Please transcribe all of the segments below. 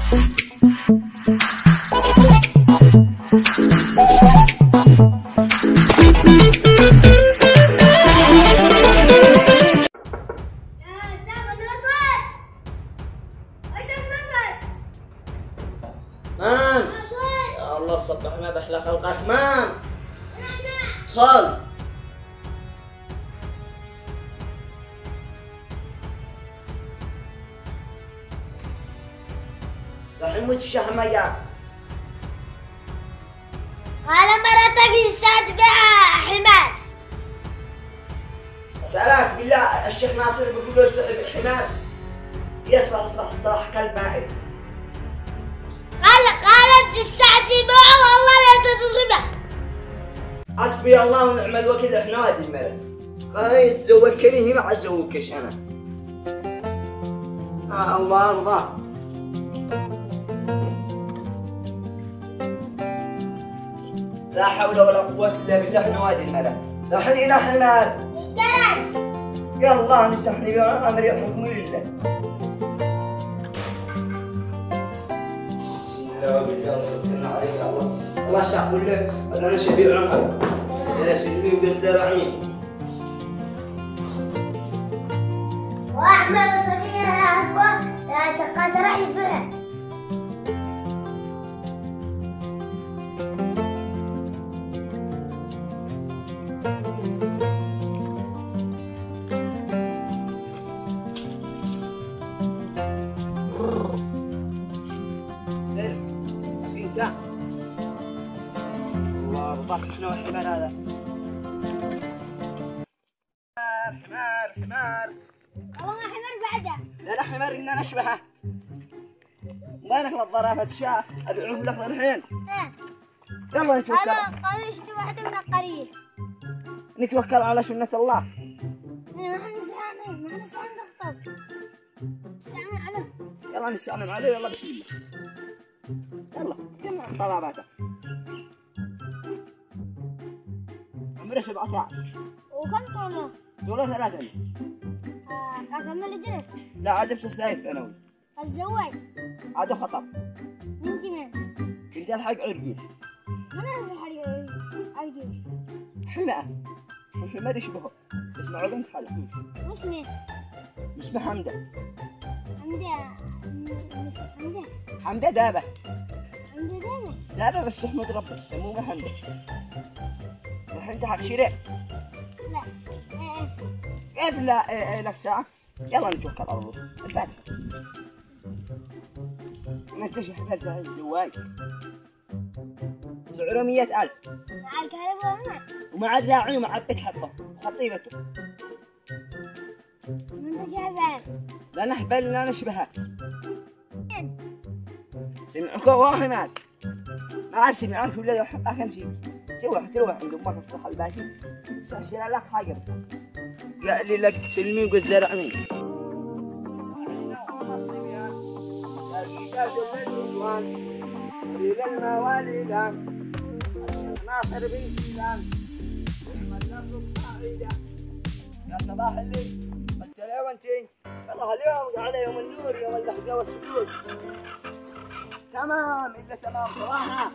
يا الله صبحنا بأحلى خلقك مان. خال راح يموت الشحم يا قال مرتك الساعة تبيعها حمار. أسألك بالله الشيخ ناصر بيقول له اشتري بالحمار يصبح الصراحة كلب مائل. قالت الساعة تبيعها والله لا تضربك. حسبي الله ونعم الوكيل احنا وادي الملك. خلاص تزوجني هي ما اتزوجكش انا. الله ارضى. لا حول ولا قوة الا بالله احنا وادي الملك. راح الى حمار. درس. يا الله نستحني بأمر حكم لله. بسم الله بالله وتوكلنا عليك يا الله. الله سأقول لك أنا شبيع عمر. يا سلمي وقزرعين. وأحمد صبيها يا أخوة يا سقا سرع يبيع. الله رضاك شنو الحمار هذا؟ حمار والله حمار بعده. لا حمار إن أنا أشبهه. وينك للظرافة الشاه؟ أبيعهم لك الحين. يلا نتوكل. قالوا اشتري واحدة من القرية. نتوكل على سنة الله. ما احنا ساعة نخطب. نستعمل عليه. يلا نستعمل عليه يلا بسم الله. يلا طلباته. عمره 17. وكم طوله؟ طوله 3 سنين. أكمل درس. لا عاد في ثالث ثانوي. الزواج. عاد خطب. بنت من؟ بنت الحق عرقوش. من عرقوش؟ حماء. الحمار يشبهه. اسمعوا بنت حلقوش. واسمه؟ اسمه حمدة. حمدة دابة. حمدة دابة بس تحمد ربك يسموه حمدة. الحين تحق شراء. لا. كيف لا لك ساعة؟ يلا نتوكل على الله. الفاتحة. ما انتش حفلت الزواج. سعره 100,000. مع الكهرباء ومع الذاعي ومع بيت حقه وخطيبته. ما انت شايفها. لا نحبل لا نشبهها. سمعك واحد ما عاد سمعك ولا يحط آخر شيء. تروح عند أمك الصح الباقي. سأشتري لك حاجة. قال لي لك تسلمي وقزر عمي. قليل المواليد الشيخ ناصر بن سلام احمد لفظ القاعده. يا صباح الليل قلت له وانتين والله اليوم على يوم النور يوم اللحظه والسجود. تمام الا تمام صراحه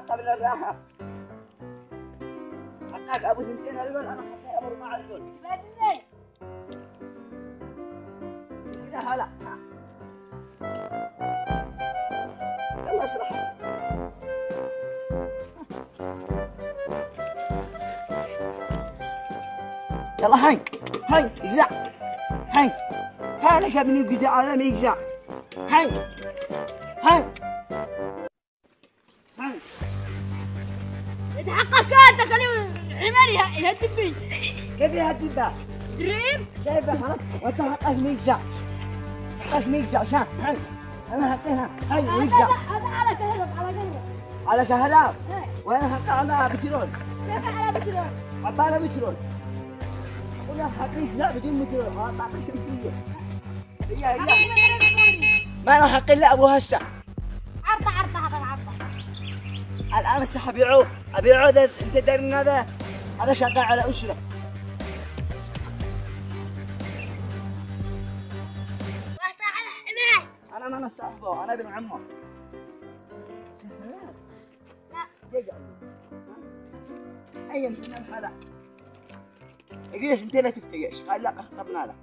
قبل الراحه. حقك ابو 2 رجل انا حقي ابو 4 رجل. كذا هلا يلا اشرح. يلا حنك اجزع حنك هالك يا ابني وقزع على ما يقزع حنك يتحقق انت حمار يهدب بي. كيف يهدب به؟ دريم كيف خلاص وانت حقك ما يقزع. حقك ما يقزع شان حنك انا حطيها حي ويقزع. هذا على كهرب على كهرب. وانا حطها على بترول. كيف على بترول؟ عبالة بترول. ولا حقي يقزع بدون بترول. طاقة شمسية. هي ما انا حقي الا ابو هسه. عرضة هذا العرضة. الان هسه ابيعوه انت داري ان هذا شغال على أشرة. وصاحب حماي انا ما صاحبه، انا ابن عمه. لا. دقيقة. اي من الحلا. ليش انت لا تفتقش؟ قال لا خطبنا له.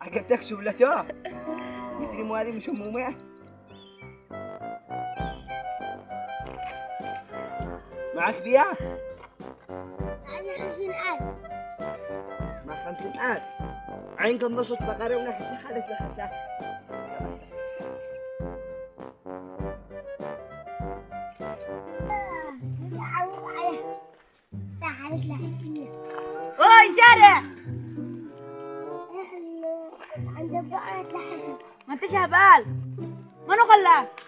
عقبتك شغلته؟ مدري مو هذه مشمومة؟ معك بيها؟ معي 50,000. مع 50,000. عينك انبسط بقرة ونكسي خلت بخمسة. يلا سهل. اوي شارع عند بقعة لحسن. ما انت شهبال منو خلاك؟